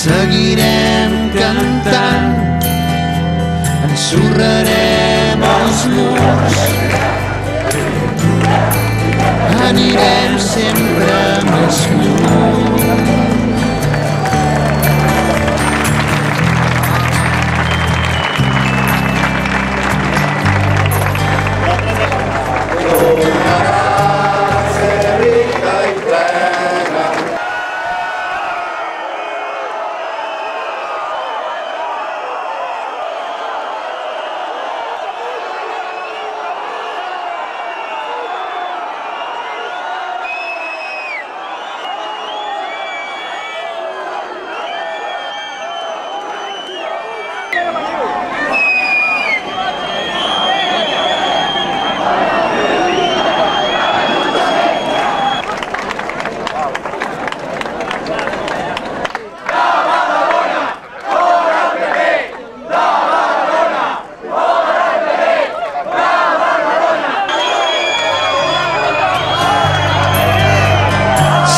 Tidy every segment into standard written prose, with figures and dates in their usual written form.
Seguirem cantant, ensorrarem els murs, anirem sempre més lluny.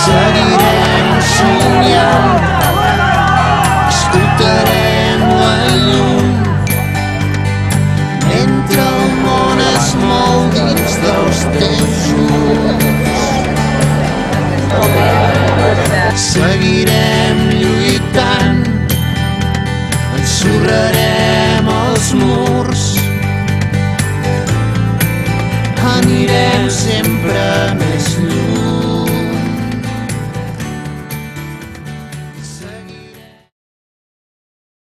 Seguirem somiant, escoltarem la llum, mentre el món es mou dins dels teus ulls. Seguirem